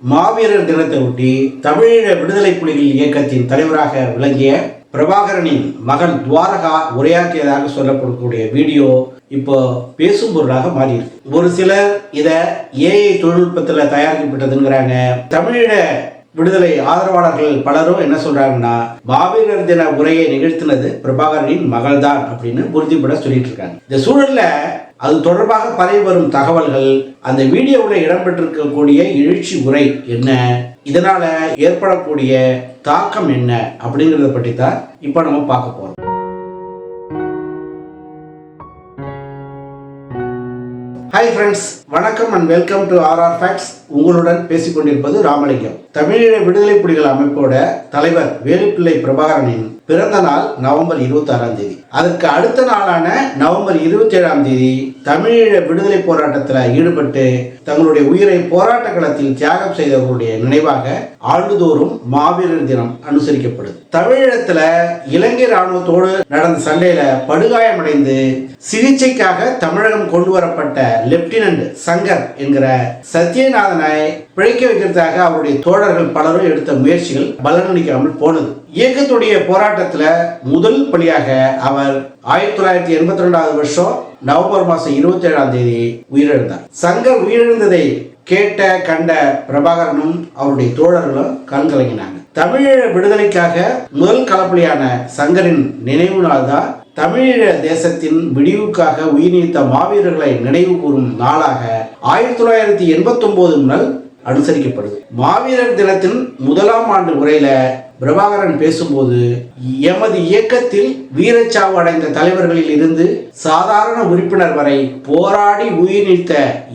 மாவீரர் தினத்தை ஒட்டி தமிழீழ விடுதலை புலிகள் இயக்கத்தின் தலைவராக விளங்கிய பிரபாகரனின் மகன் துவாரகா உரையாற்றியதாக சொல்லப்படக்கூடிய வீடியோ இப்போ பேசும் பொருளாக மாறியிருக்கு. ஒரு சிலர் இதை ஏஐ தொழில்நுட்பத்தில் தயாரிக்கப்பட்டதுங்கிறாங்க. தமிழீழ விடுதலை ஆதரவாளர்கள் பலரும் என்ன சொல்றாங்கன்னா, மாவீரர் தின உரையை நிகழ்த்தினது பிரபாகரனின் மகள் தான் அப்படின்னு உறுதிப்பட சொல்லிட்டு இருக்காங்க. இந்த சூழல்ல அது தொடர்பாக பரவி வரும் தகவல்கள், அந்த வீடியோவில் இடம்பெற்றிருக்கக்கூடிய எழுச்சி உரை என்ன, இதனால ஏற்படக்கூடிய தாக்கம் என்ன அப்படிங்கிறத பற்றி தான் இப்போ நம்ம பார்க்க போறோம். ஹாய் ஃப்ரெண்ட்ஸ், வணக்கம் and welcome to RR facts. உங்களுடன் பேசிக்கொண்டிருப்பது ராமலிங்கம். தமிழீழ விடுதலை புலிகள் அமைப்போட தலைவர் வேலுப்பிள்ளை பிரபாகரனின் பிறந்த நாள் நவம்பர் 26 அதற்கு அடுத்த நாளான நவம்பர் 27 தமிழீழ விடுதலை போராட்டத்தில் ஈடுபட்டு தங்களுடைய உயிரை போராட்ட களத்தில் தியாகம் செய்தவர்களுடைய நினைவாக ஆண்டுதோறும் மாவீரர் தினம் அனுசரிக்கப்படுது. தமிழீழத்துல இலங்கை ராணுவத்தோடு நடந்த சண்டையில படுகாயமடைந்து சிகிச்சைக்காக தமிழகம் கொண்டு வரப்பட்ட லெப்டினன்ட் சங்கர் என்கிற சத்யநாதனை பிழைக்க வைக்கிறதுக்காக அவருடைய தோழர்கள் பலரும் எடுத்த முயற்சிகள் பலனளிக்காமல் போனது. இயக்கத்துடைய போராட்டத்துல முதல் பலியாக அவர் 1982 வருஷம் நவம்பர் மாசம் 27 உயிரிழந்தார். சங்கர் உயிரிழந்ததை கேட்ட கண்ட பிரபாகரனும் அவருடைய தோழர்களும் கண்கலங்கினாங்க. தமிழீழ விடுதலைக்காக முதல் களப்பலியான சங்கரின் நினைவு நாள் தான் தமிழீழ தேசத்தின் விடிவுக்காக உயிர் நீத்த மாவீரர்களை நினைவு கூறும் நாளாக 1989 முதல் அனுசரிக்கப்படுது. மாவீரர் தினத்தின் முதலாம் ஆண்டு உரையில பிரபாகரன் பேசும்போது, எமது இயக்கத்தில் வீரச்சாவு அடைந்த தலைவர்களில் இருந்து சாதாரண உறுப்பினர் வரை போராடி உயிர் நீத்த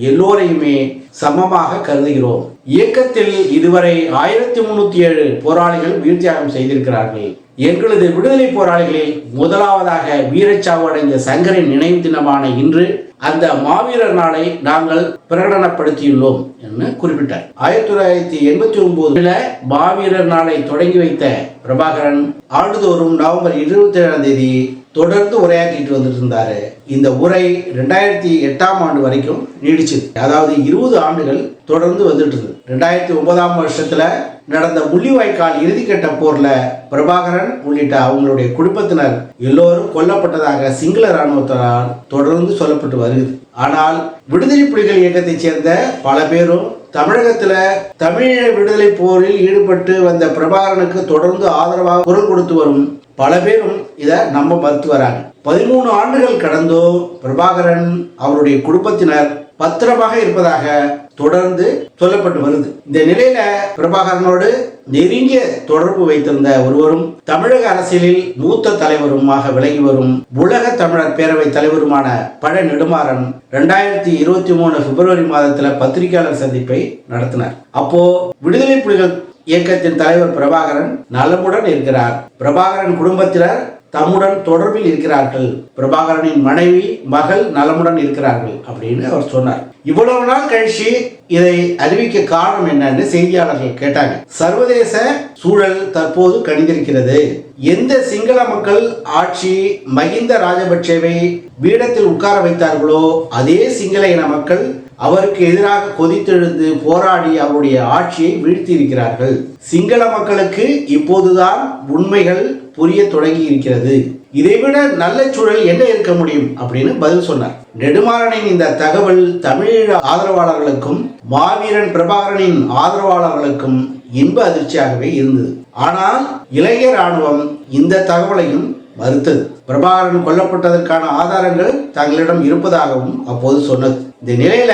எல்லோரையுமே சமமாக கருதுகிறோம். இயக்கத்தில் இதுவரை 1307 போராளிகள் உயிர்த்தியாகம் செய்திருக்கிறார்கள். எங்களது விடுதலை போராளிகளில் முதலாவதாக வீரச்சாவு அடைந்த சங்கரின் நினைவு தினமான இன்று அந்த மாவீரர் நாளை நாங்கள் பிரகடனப்படுத்தியுள்ளோம் என்று குறிப்பிட்டார். 1989 மாவீரர் நாளை தொடங்கி வைத்த பிரபாகரன் ஆண்டுதோறும் நவம்பர் 27 தொடர்ந்து உரையாற்றிட்டு வந்துட்டு இருந்தாரு. இந்த உரை 2008 வரைக்கும் நீடிச்சது. அதாவது 20 ஆண்டுகள் தொடர்ந்து வந்துட்டு இருந்தது. 2009 வருஷத்துல நடந்த முள்ளிவாய்க்கால் இறுதிக்கட்ட போர்ல பிரபாகரன் உள்ளிட்ட அவங்களுடைய குடும்பத்தினர் எல்லோரும் கொல்லப்பட்டதாக சிங்கள இராணுவத்தால் தொடர்ந்து சொல்லப்பட்டு வருகிறது. ஆனால் விடுதலை புலிகள் இயக்கத்தைச் சேர்ந்த பல பேரும் தமிழகத்துல தமிழீழ விடுதலை போரில் ஈடுபட்டு வந்த பிரபாகரனுக்கு தொடர்ந்து ஆதரவாக குரல் கொடுத்து வரும் பல பேரும் இதை நம்ப மறுத்து வராங்க. 13 ஆண்டுகள் கடந்தோ பிரபாகரன் அவருடைய குடும்பத்தினர் பத்திரமாக இருப்பதாக தொடர்ந்து சொல்லப்பட்டு வருது. இந்த நிலையில பிரபாகரனோடு நெருங்கிய தொடர்பு வைத்திருந்த ஒருவரும் தமிழக அரசியலில் மூத்த தலைவருமாக விலகி வரும் உலக தமிழர் பேரவை தலைவருமான பழ நெடுமாறன் 2023 பிப்ரவரி மாதத்துல பத்திரிகையாளர் சந்திப்பை நடத்தினார். அப்போ விடுதலை புலிகள் இயக்கத்தின் தலைவர் பிரபாகரன் நலமுடன் இருக்கிறார், பிரபாகரன் குடும்பத்தினர் தம்முடன் தொடர்பில் இருக்கிறார்கள், பிரபாகரனின் மனைவி மகள் நலமுடன் இருக்கிறார்கள் அப்படின்னு அவர் சொன்னார். இவ்வளவு நாள் கழிச்சு இதை அறிவிக்க காரணம் என்னன்னு செய்தியாளர்கள் கேட்டாங்க. சர்வதேச சூழல் தற்போது கணிந்திருக்கிறது. எந்த சிங்கள மக்கள் ஆட்சி மஹிந்த ராஜபக்சேவை பீடத்தில் உட்கார வைத்தார்களோ அதே சிங்கள இன மக்கள் அவருக்கு எதிராக கொதித்தெழுந்து போராடி அவருடைய ஆட்சியை வீழ்த்தி இருக்கிறார்கள். சிங்கள மக்களுக்கு இப்போதுதான் உண்மைகள் புரிய தொடங்கி இருக்கிறது. இதைவிட நல்ல சூழல் என்ன இருக்க முடியும் அப்படின்னு பதில் சொன்னார். நெடுமாறனின் இந்த தகவல் தமிழீழ ஆதரவாளர்களுக்கும் மாவீரன் பிரபாகரனின் ஆதரவாளர்களுக்கும் இன்ப அதிர்ச்சியாகவே இருந்தது. ஆனால் இலங்கை ராணுவம் இந்த தகவலையும் மறுத்தது. பிரபாகரன் கொல்லப்பட்டதற்கான ஆதாரங்கள் தங்களிடம் இருப்பதாகவும் அப்போது சொன்னது. இந்த நிலையில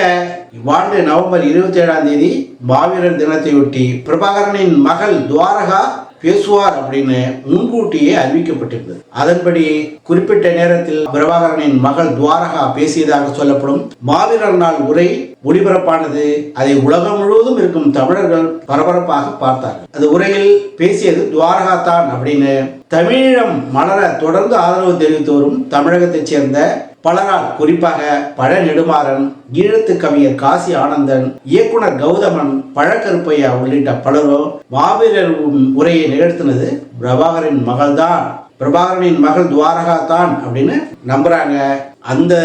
இவ்வாண்டு நவம்பர் 27 மாவீரர் தினத்தையொட்டி பிரபாகரனின் மகள் துவாரகா பேசுவார் அப்படின்னு முன்கூட்டியே அறிவிக்கப்பட்டிருந்தது. அதன்படி குறிப்பிட்ட நேரத்தில் பிரபாகரனின் மகள் துவாரகா பேசியதாக சொல்லப்படும் மாவீரர் நாள் உரை ஒளிபரப்பானது. அதை உலகம் முழுவதும் இருக்கும் தமிழர்கள் பரபரப்பாக பார்த்தார்கள். அந்த உரையில் பேசியது துவாரகா தான் அப்படின்னு தமிழீழம் மலர தொடர்ந்து ஆதரவு தெரிவித்து வரும் தமிழகத்தைச் சேர்ந்த பலரால், குறிப்பாக பழ நெடுமாறன், ஈழத்து கவிஞர் காசி ஆனந்தன், இயக்குனர் கௌதமன், பழக்கருப்பையா உள்ளிட்ட பலரும் மாவீரர் உரையை நிகழ்த்தினது பிரபாகரனின் மகள் தான், பிரபாகரனின் மகள் துவாரகா தான் அப்படின்னு நம்புறாங்க. அந்த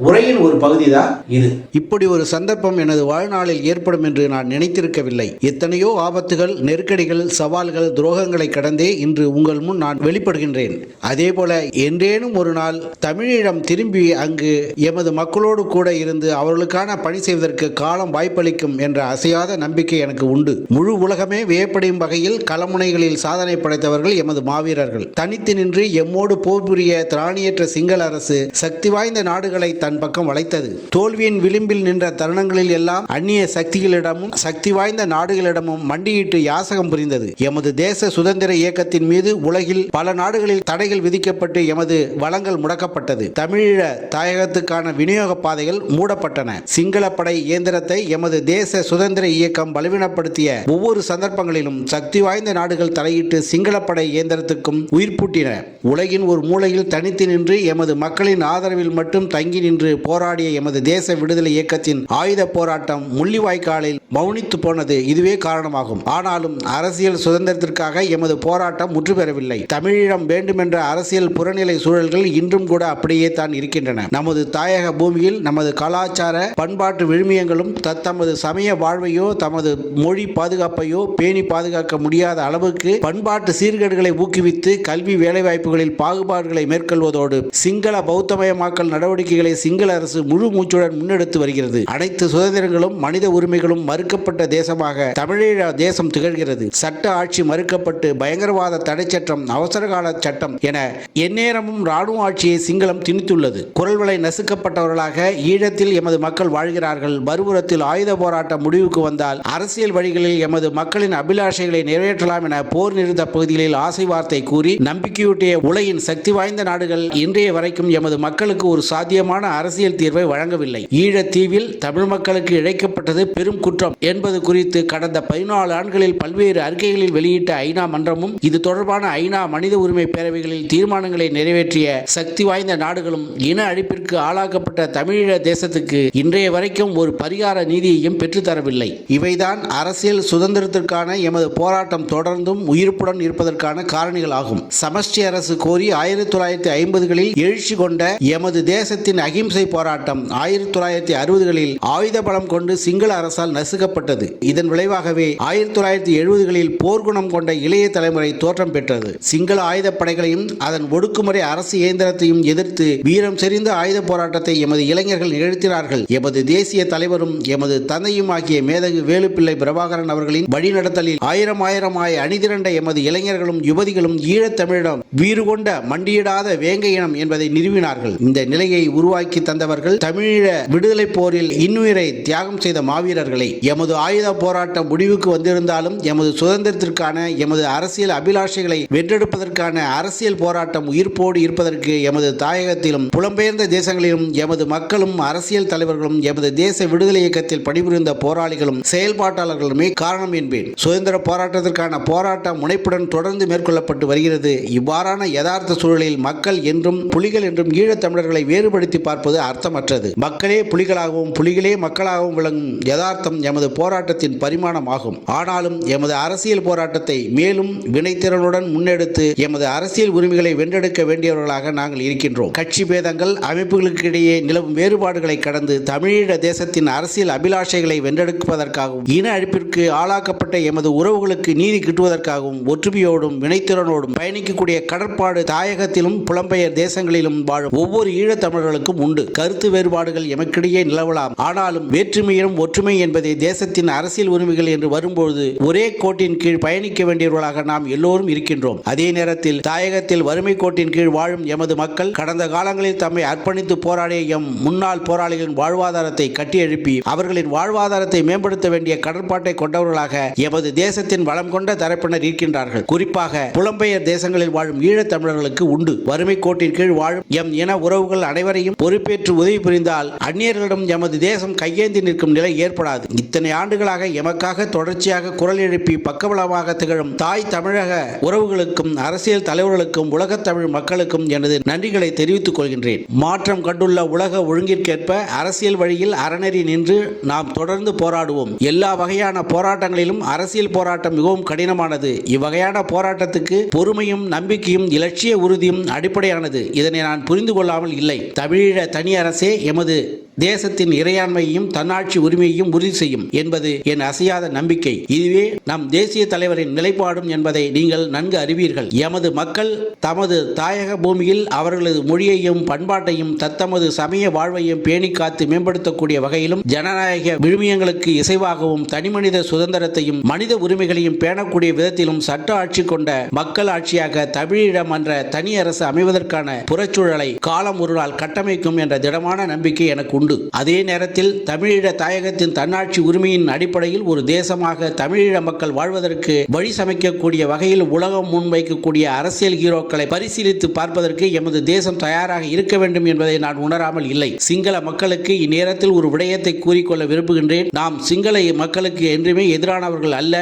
உரையின் ஒரு பகுதி தான் இது. இப்படி ஒரு சந்தர்ப்பம் எனது வாழ்நாளில் ஏற்படும் என்று நான் நினைத்திருக்கவில்லை. எத்தனையோ ஆபத்துகள், நெருக்கடிகள், சவால்கள், துரோகங்களை கடந்தே இன்று உங்கள் முன் நான் வெளிப்படுகின்றேன். அதேபோல என்றேனும் ஒரு நாள் தமிழீழம் திரும்பி அங்கு எமது மக்களோடு கூட இருந்து அவர்களுக்கான பணி செய்வதற்கு காலம் வாய்ப்பளிக்கும் என்ற அசையாத நம்பிக்கை எனக்கு உண்டு. முழு உலகமே வியப்படையும் வகையில் களமுனைகளில் சாதனை படைத்தவர்கள் எமது மாவீரர்கள். தனித்து நின்று எம்மோடு போர் புரிய திராணியற்ற சிங்கள அரசு சக்தி வாய்ந்த நாடுகளை தன் பக்கம் வளைத்தது. தோல்வியின் விளிம்பில் நின்ற தருணங்களில் எல்லாம் அந்நிய சக்திகளிடமும் சக்தி வாய்ந்த நாடுகளிடமும் மண்டியிட்டு யாசகம் புரிந்தது. எமது தேச சுதந்திர இயக்கத்தின் மீது உலகில் பல நாடுகளில் தடைகள் விதிக்கப்பட்டு எமது வளங்கள் முடக்கப்பட்டது. தமிழீழ தாயகத்துக்கான விநியோக பாதைகள் மூடப்பட்டன. சிங்கள படை இயந்திரத்தை எமது தேச சுதந்திர இயக்கம் பலவீனப்படுத்திய ஒவ்வொரு சந்தர்ப்பங்களிலும் சக்தி வாய்ந்த நாடுகள் தலையிட்டு சிங்கள படை இயந்திரத்துக்கும் உயிர்ப்பூட்டின. உலகின் ஒரு மூலையில் தனித்து நின்று எமது மக்களின் ஆதரவில் மட்டும் தங்கி நின்று போராடிய எமது தேச விடுதலை இயக்கத்தின் ஆயுத போராட்டம் முள்ளிவாய்க்காலில் மௌனித்து போனது இதுவே காரணமாகும். ஆனாலும் அரசியல் சுதந்திரத்திற்காக எமது போராட்டம் முற்று பெறவில்லை. தமிழீழம் வேண்டுமென்ற அரசியல் புறநிலை சூழல்கள் இன்றும் கூட அப்படியே தான் இருக்கின்றன. நமது தாயக பூமியில் நமது கலாச்சார பண்பாட்டு விழுமியங்களும் தத்தமது சமய வாழ்வையோ தமது மொழி பாதுகாப்பையோ பேணி பாதுகாக்க முடியாத அளவுக்கு பண்பாட்டு சீர்கேடுகளை ஊக்குவித்து கல்வி வேலைவாய்ப்புகளில் பாகுபாடுகளை மேற்கொள்வதோடு சிங்கள பௌத்தமயமாக்கல் நடவடிக்கைகளை சிங்கள அரசு முழு மூச்சுடன் முன்னெடுத்து வருகிறது. அனைத்து சுதந்திரங்களும் மனித உரிமைகளும் மறுக்கப்பட்ட தேசமாக தமிழீழ தேசம் திகழ்கிறது. சட்ட ஆட்சி மறுக்கப்பட்டு பயங்கரவாத தடை சட்டம், அவசரகால சட்டம் என எந்நேரமும் ராணுவ ஆட்சியை சிங்களம் திணித்துள்ளது. குரல்வளை நசுக்கப்பட்டவர்களாக ஈழத்தில் எமது மக்கள் வாழ்கிறார்கள். மறுபுறத்தில் ஆயுத போராட்டம் முடிவுக்கு வந்தால் அரசியல் வழிகளில் எமது மக்களின் அபிலாஷைகளை நிறைவேற்றலாம் என போர் நிறுத்த பகுதிகளில் ஆசை வார்த்தை கூறி நம்பிக்கையூட்டிய உலகின் சக்தி வாய்ந்த நாடுகள் இன்றைய வரைக்கும் எமது மக்களுக்கு ஒரு சாத்தியமான அரசியல் தீர்வை வழங்கவில்லை. ஈழத்தீவில் தமிழ் மக்களுக்கு இழைக்கப்பட்டது பெரும் குற்றம் என்பது குறித்து கடந்த 14 ஆண்டுகளில் பல்வேறு அறிக்கைகளில் வெளியிட்ட ஐநா மன்றமும் இது தொடர்பான ஐநா மனித உரிமை பேரவைகளில் தீர்மானங்களை நிறைவேற்றிய சக்தி வாய்ந்த நாடுகளும் இன அழிப்பிற்கு ஆளாக்கப்பட்ட தமிழீழ தேசத்துக்கு இன்றைய வரைக்கும் ஒரு பரிகார நீதியையும் பெற்றுத்தரவில்லை. இவைதான் அரசியல் சுதந்திரத்திற்கான எமது போராட்டம் தொடர்ந்தும் உயிர்ப்புடன் இருப்பதற்கான காரணிகள் ஆகும். சமஷ்டி அரசு கோரி 1950களில் எழுச்சி கொண்ட எமது தேசத்தின் அகிம்சை போராட்டம் 1960களில் ஆயுத பலம் கொண்டு சிங்கள அரசால் நசுக்கப்பட்டது. இதன் விளைவாகவே 1970களில் போர்க்குணம் கொண்ட இளைய தலைமுறை தோற்றம் பெற்றது. சிங்கள ஆயுத படைகளையும் அதன் ஒடுக்குமுறை அரசு இயந்திரத்தையும் எதிர்த்து வீரம் செறிந்த ஆயுத போராட்டத்தை எமது இளைஞர்கள் நிகழ்த்தினார்கள். எமது தேசிய தலைவரும் எமது தந்தையும் ஆகிய மேதகு வேலுப்பிள்ளை பிரபாகரன் அவர்களின் வழிநடத்தலில் ஆயிரமாய் அணிதிரண்ட எமது இளைஞர்களும் யுவதிகளும் ஈழத்தமிழிடம் வீறு கொண்ட மண்டியிடாத வேங்கை இனம் என்பதை நிறுவினார்கள். இந்த நிலையை உருவாக்கி தந்தவர்கள் தமிழீழ விடுதலை போரில் இன்னுயிரை தியாகம் செய்த மாவீரர்களை. எமது ஆயுத போராட்டம் முடிவுக்கு வந்திருந்தாலும் எமது சுதந்திரத்திற்கான எமது அரசியல் அபிலாஷைகளை வென்றெடுப்பதற்கான அரசியல் போராட்டம் உயிர்ப்போடு இருப்பதற்கு எமது தாயகத்திலும் புலம்பெயர்ந்த தேசங்களிலும் எமது மக்களும் அரசியல் தலைவர்களும் எமது தேச விடுதலை இயக்கத்தில் பணிபுரிந்த போராளிகளும் செயல்பாட்டாளர்களுமே காரணம் என்பேன். சுதந்திர போராட்டத்திற்கான போராட்டம் முனைப்புடன் தொடர்ந்து மேற்கொள்ளப்பட்டு வருகிறது. இவ்வாறான யதார்த்த சூழலில் மக்கள் என்றும் புலிகள் என்றும் ஈழத்தமிழர்களை வேறுபடுத்தி பார்ப்பது அர்த்தமற்றது. மக்களே புலிகளாகவும் புலிகளே மக்களாகவும் விளங்கும் யதார்த்தம் எமது போராட்டத்தின் பரிமாணம் ஆகும். ஆனாலும் எமது அரசியல் போராட்டத்தை மேலும் வினைத்திறனுடன் முன்னெடுத்து எமது அரசியல் உரிமைகளை வென்றெடுக்க வேண்டியவர்களாக நாங்கள் இருக்கின்றோம். கட்சி பேதங்கள், அமைப்புகளுக்கு இடையே நிலவும் வேறுபாடுகளை கடந்து தமிழீழ தேசத்தின் அரசியல் அபிலாஷைகளை வென்றெடுப்பதற்காகவும் இன அழிப்பிற்கு ஆளாக்கப்பட்ட எமது உறவுகளுக்கு நீதி கிட்டுவதற்காகவும் ஒற்றுமையோடும் வினைத்திறனோடும் பயணிக்கக்கூடிய கடற்பாடு தாயகத்திலும் புலம்பெயர் தேசங்களிலும் வாழும் ஒவ்வொரு ஈழத்தமிழர்களுக்கும் உண்டு. கருத்து வேறுபாடுகள் எமக்கிடையே நிலவலாம். ஆனாலும் வேற்றுமையிலும் ஒற்றுமை என்பதே தேசத்தின் அரசியல் உரிமைகள் என்று வரும்போது ஒரே கோட்டின் கீழ் பயணிக்க வேண்டியவர்களாக நாம் எல்லோரும் இருக்கின்றோம். அதே நேரத்தில் தாயகத்தில் வறுமை கோட்டின் கீழ் வாழும் எமது மக்கள் கடந்த காலங்களில் தம்மை அர்ப்பணித்து போராடிய எம் முன்னாள் போராளிகளின் வாழ்வாதாரத்தை கட்டியெழுப்பி அவர்களின் வாழ்வாதாரத்தை மேம்படுத்த வேண்டிய கடற்பாட்டை கொண்டவர்களாக எமது தேசத்தின் வளம் கொண்ட தரப்பினர் இருக்கின்றார்கள். குறிப்பாக புலம்பெயர் தேசங்களில் வாழும் ஈழத்தமிழர்களுக்கு உண்டு. வறுமை கோட்டின் கீழ் வாழும் எம் இன உறவுகள் அனைவரையும் பொறுப்பேற்று உதவி புரிந்தால் அந்நியர்களிடம் எமது தேசம் கையேந்தி நிற்கும் நிலை ஏற்படாது. இத்தனை ஆண்டுகளாக எமக்காக தொடர்ச்சியாக குரல் எழுப்பி பக்கபலமாக திகழும் தாய் தமிழக உறவுகளுக்கும் அரசியல் தலைவர்களுக்கும் உலகத் தமிழ் மக்களுக்கும் எனது நன்றிகளை தெரிவித்துக் கொள்கின்றேன். மாற்றம் கண்டுள்ள உலக ஒழுங்கிற்கேற்ப அரசியல் வழியில் அறநெறி நின்று நாம் தொடர்ந்து போராடுவோம். எல்லா வகையான போராட்டங்களிலும் அரசியல் போராட்டம் மிகவும் கடினமானது. இவ்வகையான போராட்டத்துக்கு பொறுமையும் நம்பிக்கையும் இலட்சிய உறுதியும் அடிப்படையானது. இதனை நான் புரிந்து கொள்ளாமல் இல்லை. தமிழீழ தனி அரசே எமது தேசத்தின் இறையாண்மையையும் தன்னாட்சி உரிமையையும் உறுதி செய்யும் என்பது என் அசையாத நம்பிக்கை. இதுவே நம் தேசிய தலைவரின் நிலைப்பாடும் என்பதை நீங்கள் நன்கு அறிவீர்கள். எமது மக்கள் தமது தாயக பூமியில் அவர்களது மொழியையும் பண்பாட்டையும் தத்தமது சமய வாழ்வையும் பேணி காத்து மேம்படுத்தக்கூடிய வகையிலும் ஜனநாயக விழுமியங்களுக்கு இசைவாகவும் தனிமனித சுதந்திரத்தையும் மனித உரிமைகளையும் பேணக்கூடிய விதத்திலும் சட்ட ஆட்சி கொண்ட மக்கள் ஆட்சியாக தமிழீழம் என்ற தனி அரசு அமைவதற்கான புறச்சூழலை காலம் ஒரு நாள் கட்டமைக்கும் என்ற திடமான நம்பிக்கை எனக்கு உண்டு. அதே நேரத்தில் தமிழீழ தாயகத்தின் தன்னாட்சி உரிமையின் அடிப்படையில் ஒரு தேசமாக தமிழீழ மக்கள் வாழ்வதற்கு வழி சமைக்கக்கூடிய வகையில் உலகம் முன்வைக்கக்கூடிய அரசியல் ஹீரோக்களை பரிசீலித்து பார்ப்பதற்கு எமது தேசம் தயாராக இருக்க வேண்டும் என்பதை நான் உணராமல் இல்லை. சிங்கள மக்களுக்கு இந்நேரத்தில் ஒரு விடயத்தை கூறிக்கொள்ள விரும்புகின்றேன். நாம் சிங்கள மக்களுக்கு என்றுமே எதிரானவர்கள் அல்ல.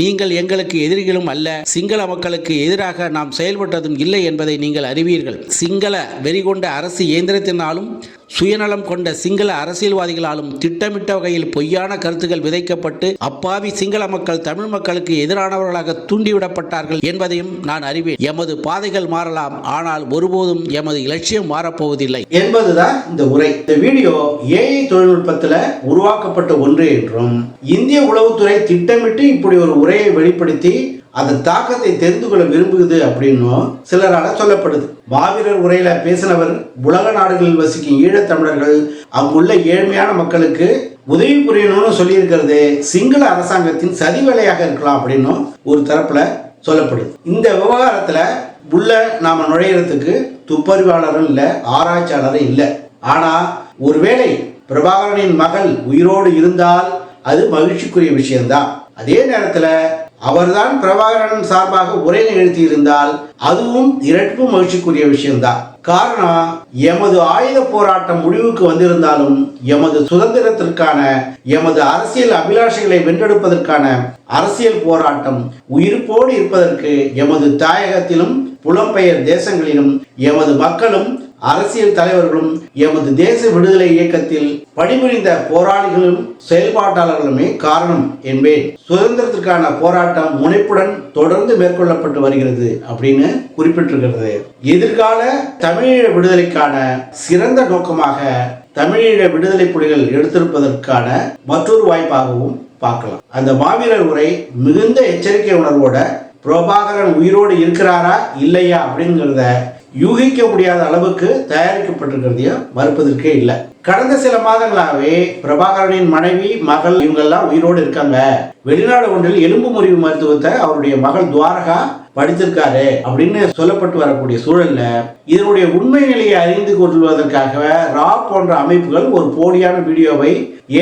நீங்கள் எங்களுக்கு எதிரிகளும் அல்ல. சிங்கள மக்களுக்கு எதிராக நாம் செயல்பட்டதும் இல்லை என்பதை நீங்கள் அறிவீர்கள். சிங்கள வெறிகொண்ட அரசு இயந்திரத்தினாலும் சுயநலம் கொண்ட சிங்கள அரசியல்வாதிகளாலும் திட்டமிட்ட வகையில் பொய்யான கருத்துக்கள் விதைக்கப்பட்டு அப்பாவி சிங்கள மக்கள் தமிழ் மக்களுக்கு எதிரானவர்களாக தூண்டிவிடப்பட்டார்கள் என்பதையும் நான் அறிவேன். எமது பாதைகள் மாறலாம், ஆனால் ஒருபோதும் எமது இலட்சியம் மாறப்போவதில்லை என்பதுதான் இந்த உரை. இந்த வீடியோ ஏஐ தொழில்நுட்பத்தில் உருவாக்கப்பட்ட ஒன்று என்றும் இந்திய உளவுத்துறை திட்டமிட்டு இப்படி ஒரு உரையை வெளிப்படுத்தி அதன் தாக்கத்தை தெரிந்து கொள்ள விரும்புகிறது அப்படின்னும் சிலரால சொல்லப்படுது. மாவீரர் உரையில பேசினவர் உலக நாடுகளில் வசிக்கும் ஈழத்தமிழர்கள் அங்குள்ள ஏழ்மையான மக்களுக்கு உதவி புரியணும்னு சொல்லியிருக்கிறது சிங்கள அரசாங்கத்தின் சதி வேலையாக இருக்கலாம் அப்படின்னும் ஒரு தரப்புல சொல்லப்படுது. இந்த விவகாரத்துல உள்ள நாம நுழையிறதுக்கு துப்பறிவாளரும் இல்லை, ஆராய்ச்சியாளரும் இல்லை. ஆனா ஒருவேளை பிரபாகரனின் மகள் உயிரோடு இருந்தால் அது மகிழ்ச்சிக்குரிய விஷயம்தான். அதே நேரத்தில் அவர்தான் பிரபாகரன் சார்பாக உரை நிகழ்த்தி இருந்தால் அதுவும் இரட்டிப்பு மகிழ்ச்சிக்குரிய விஷயம்தான். காரணம், எமது ஆயுத போராட்டம் முடிவுக்கு வந்திருந்தாலும் எமது சுதந்திரத்திற்கான எமது அரசியல் அபிலாஷைகளை வென்றெடுப்பதற்கான அரசியல் போராட்டம் உயிர்ப்போடு இருப்பதற்கு எமது தாயகத்திலும் புலம்பெயர் தேசங்களிலும் எமது மக்களும் அரசியல் தலைவர்களும் எமது தேச விடுதலை இயக்கத்தில் பணிபுரிந்த போராளிகளும் செயல்பாட்டாளர்களுமே காரணம் என்பேன். சுதந்திரத்திற்கான போராட்டம் முனைப்புடன் தொடர்ந்து மேற்கொள்ளப்பட்டு வருகிறது அப்படின்னு குறிப்பிட்டிருக்கிறது. எதிர்கால தமிழீழ விடுதலைக்கான சிறந்த நோக்கமாக தமிழீழ விடுதலை புலிகள் எடுத்திருப்பதற்கான மற்றொரு வாய்ப்பாகவும் பார்க்கலாம். அந்த மாவீரர் உரை மிகுந்த எச்சரிக்கை உணர்வோட பிரபாகரன் உயிரோடு இருக்கிறாரா இல்லையா அப்படிங்கிறத யூகிக்க முடியாத அளவுக்கு தயாரிக்கப்பட்டிருக்கிறதையும் மறுப்பதற்கே இல்லை. கடந்த சில மாதங்களாகவே பிரபாகரனின் மனைவி, மகள் இவங்கெல்லாம் உயிரோடு இருக்காங்க. வெளிநாடு ஒன்றில் எலும்பு முறிவு மருத்துவத்தை அவருடைய மகள் துவாரகா படித்திருக்காரு அப்படின்னு சொல்லப்பட்டு வரக்கூடிய சூழல்ல இதனுடைய உண்மை நிலையை அறிந்து கொள்வதற்காக ரா போன்ற அமைப்புகள் ஒரு போலியான வீடியோவை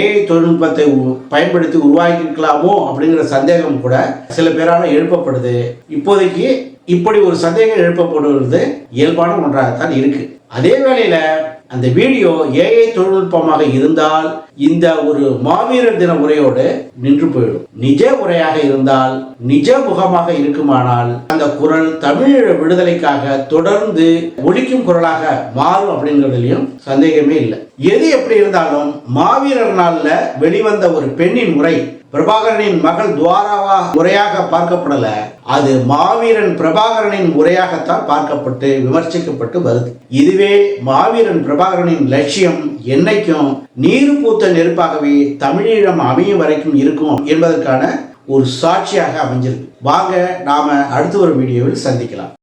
ஏஐ தொழில்நுட்பத்தை பயன்படுத்தி உருவாக்கி இருக்கலாமோ அப்படிங்கிற சந்தேகம் கூட சில பேரால் எழுப்பப்படுது. இப்போதைக்கு இப்படி ஒரு சந்தேகம் எழுப்பப்படுவது இயல்பான ஒன்றாகத்தான் இருக்கு. அதே வேளையில அந்த வீடியோ ஏஐ தொழில்நுட்பமாக இருந்தால் இந்த ஒரு மாவீரர் தின உரையோடு நின்று போயிடும். நிஜ உரையாக இருந்தால், நிஜ முகமாக இருக்குமானால் அந்த குரல் தமிழீழ விடுதலைக்காக தொடர்ந்து ஒலிக்கும் குரலாக மாறும் அப்படிங்கிறதுலயும் சந்தேகமே இல்லை. எது எப்படி இருந்தாலும் மாவீரர் நாள்ல வெளிவந்த ஒரு பெண்ணின் உரை பிரபாகரனின் மகள் துவாராவா முறையாக பார்க்கப்படல, அது மாவீரன் பிரபாகரனின் முறையாகத்தான் பார்க்கப்பட்டு விமர்சிக்கப்பட்டு வருது. இதுவே மாவீரன் பிரபாகரனின் லட்சியம் என்னைக்கும் நீர் பூத்த நெருப்பாகவே தமிழீழம் அமையும் வரைக்கும் இருக்கும் என்பதற்கான ஒரு சாட்சியாக அமைஞ்சிருக்கு. வாங்க நாம அடுத்த ஒரு வீடியோவில் சந்திக்கலாம்.